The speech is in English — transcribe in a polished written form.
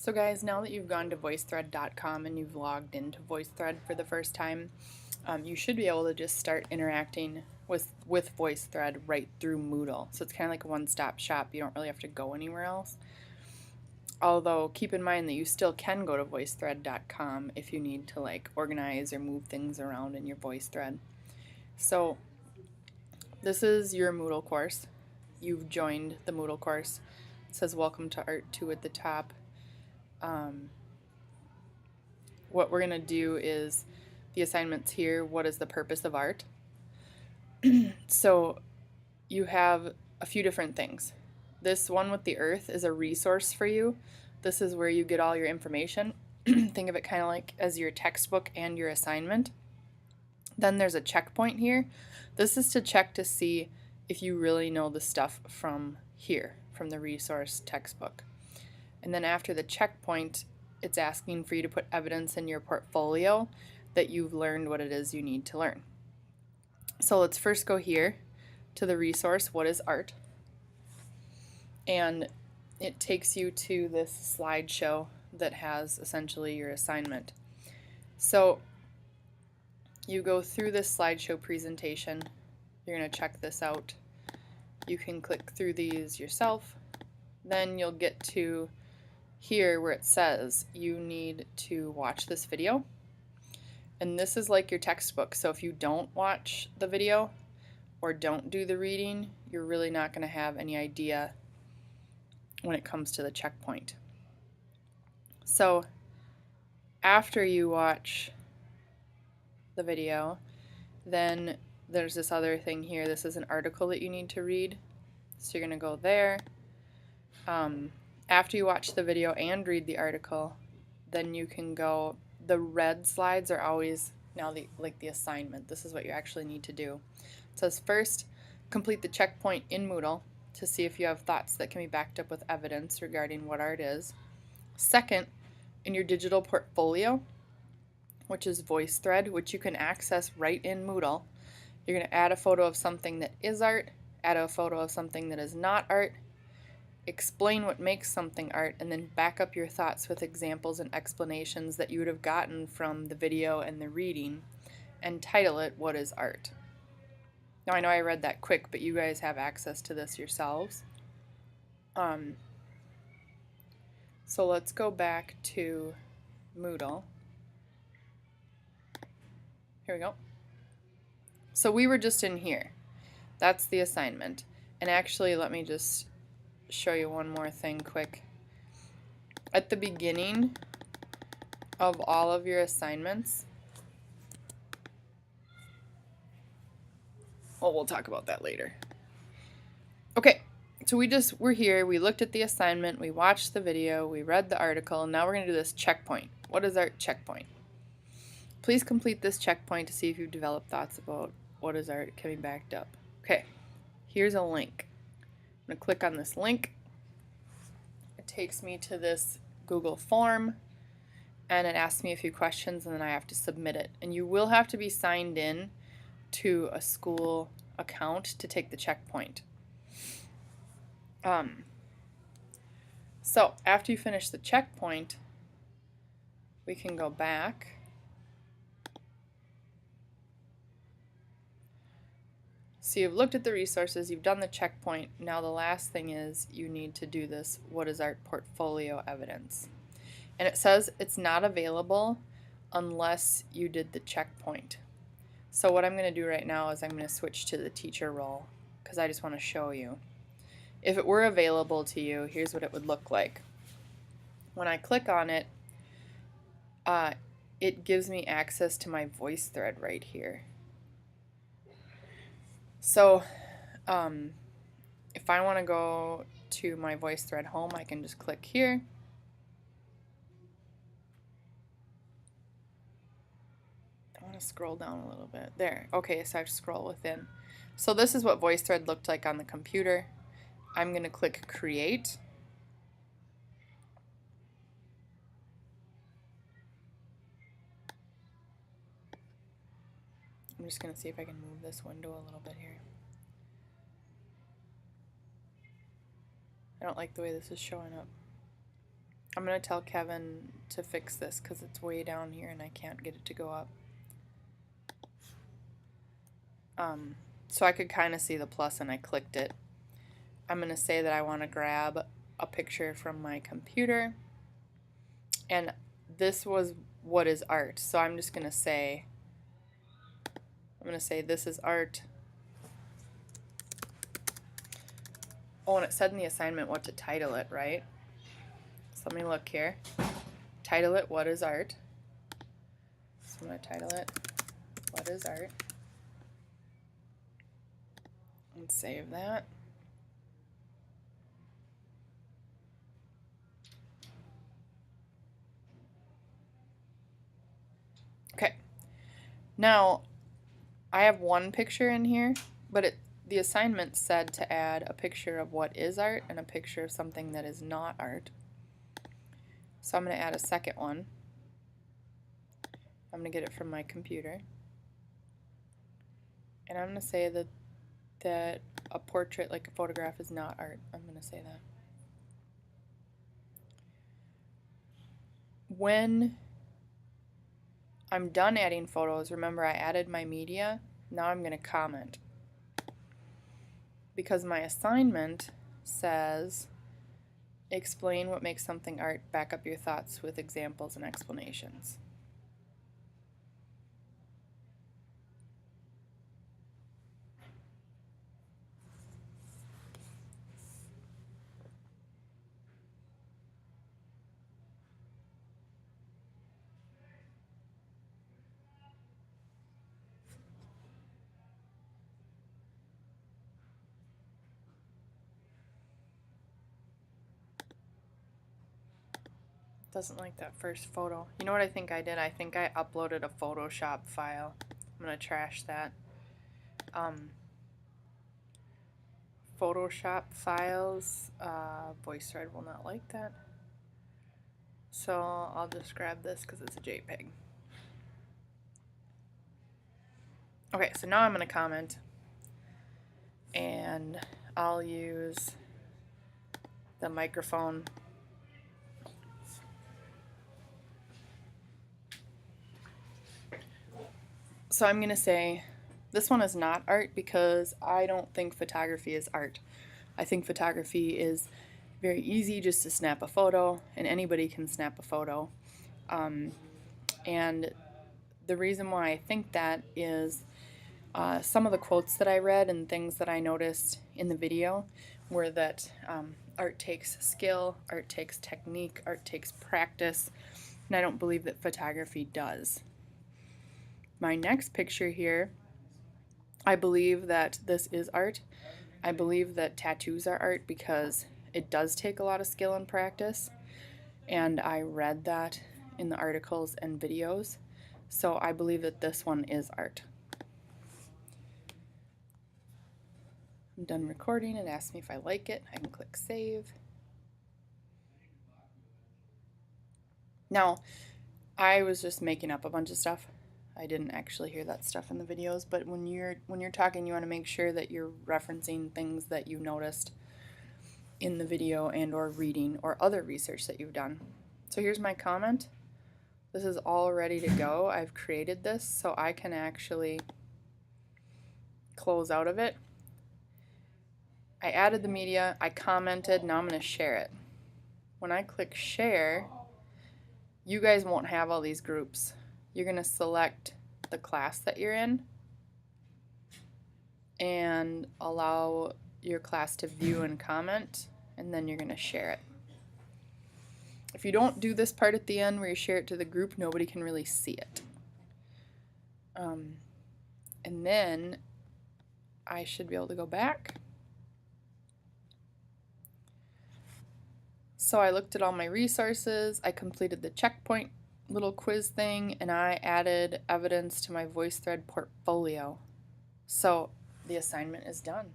So guys, now that you've gone to voicethread.com and you've logged into Voicethread for the first time, you should be able to just start interacting with Voicethread right through Moodle. So it's kind of like a one-stop shop. You don't really have to go anywhere else. Although keep in mind that you still can go to voicethread.com if you need to like organize or move things around in your Voicethread. So this is your Moodle course. You've joined the Moodle course. It says Welcome to Art 2 at the top. What we're going to do is the assignments here. What is the purpose of art? So you have a few different things. This one with the earth is a resource for you. This is where you get all your information. Think of it kind of like as your textbook and your assignment. Then there's a checkpoint here. This is to check to see if you really know the stuff from here, from the resource textbook. And then after the checkpoint, it's asking for you to put evidence in your portfolio that you've learned what it is you need to learn. So let's first go here to the resource, what is art? And it takes you to this slideshow that has essentially your assignment. So you go through this slideshow presentation. You're going to check this out. You can click through these yourself. Then you'll get to here where it says you need to watch this video. And this is like your textbook. So if you don't watch the video or don't do the reading, you're really not going to have any idea when it comes to the checkpoint. So after you watch the video, then there's this other thing here. This is an article that you need to read. So you're going to go there. After you watch the video and read the article, then you can go, the red slides are always now like the assignment. This is what you actually need to do. It says first, complete the checkpoint in Moodle to see if you have thoughts that can be backed up with evidence regarding what art is. Second, in your digital portfolio, which is Voicethread, which you can access right in Moodle, you're going to add a photo of something that is art, add a photo of something that is not art, explain what makes something art, and then back up your thoughts with examples and explanations that you would have gotten from the video and the reading, and title it, What is Art? Now I know I read that quick, but you guys have access to this yourselves. So let's go back to Moodle. Here we go. So we were just in here. That's the assignment. And actually, let me just show you one more thing quick. At the beginning of all of your assignments, well, we'll talk about that later. Okay, so we're here, we looked at the assignment, we watched the video, we read the article, and now we're going to do this checkpoint. What is art checkpoint? Please complete this checkpoint to see if you've developed thoughts about what is art can be backed up. Okay, here's a link. I'm going to click on this link. It takes me to this Google form, and it asks me a few questions, and then I have to submit it. And you will have to be signed in to a school account to take the checkpoint. So after you finish the checkpoint, we can go back. So you've looked at the resources, you've done the checkpoint. Now the last thing is you need to do this, what is art portfolio evidence? And it says it's not available unless you did the checkpoint. So what I'm going to do right now is I'm going to switch to the teacher role because I just want to show you. If it were available to you, here's what it would look like. When I click on it, it gives me access to my Voicethread right here. So if I want to go to my Voicethread home, I can just click here. I want to scroll down a little bit. There. Okay, so I have to scroll within. So this is what Voicethread looked like on the computer. I'm going to click Create. I'm just going to see if I can move this window a little bit here. I don't like the way this is showing up. I'm going to tell Kevin to fix this because it's way down here and I can't get it to go up. So I could kind of see the plus and I clicked it. I'm going to say that I want to grab a picture from my computer, and this was what is art. So I'm just going to say, this is art. Oh, and it said in the assignment what to title it, right? So let me look here. Title it, what is art? So I'm going to title it, what is art? And save that. Okay. Now, I have one picture in here, but the assignment said to add a picture of what is art and a picture of something that is not art. So I'm going to add a second one. I'm going to get it from my computer. And I'm going to say that a portrait, like a photograph, is not art. I'm going to say that. When I'm done adding photos, remember I added my media, now I'm going to comment. Because my assignment says, explain what makes something art, back up your thoughts with examples and explanations. Doesn't like that first photo. You know what I think I did? I think I uploaded a Photoshop file. I'm going to trash that. Photoshop files, Voicethread will not like that. So I'll just grab this because it's a JPEG. Okay, so now I'm going to comment. And I'll use the microphone. So I'm going to say this one is not art because I don't think photography is art. I think photography is very easy just to snap a photo, and anybody can snap a photo. And the reason why I think that is some of the quotes that I read and things that I noticed in the video were that art takes skill, art takes technique, art takes practice, and I don't believe that photography does. My next picture here, I believe that this is art. I believe that tattoos are art because it does take a lot of skill and practice, and I read that in the articles and videos, so I believe that this one is art. I'm done recording. It asks me if I like it. I can click save. Now, I was just making up a bunch of stuff. I didn't actually hear that stuff in the videos, but when you're talking, you want to make sure that you're referencing things that you noticed in the video and or reading or other research that you've done. So here's my comment. This is all ready to go. I've created this so I can actually close out of it. I added the media, I commented, now I'm going to share it. When I click share, you guys won't have all these groups. You're going to select the class that you're in and allow your class to view and comment, and then you're going to share it. If you don't do this part at the end where you share it to the group, nobody can really see it. And then I should be able to go back. So I looked at all my resources, I completed the checkpoint little quiz thing, and I added evidence to my Voicethread portfolio. So the assignment is done.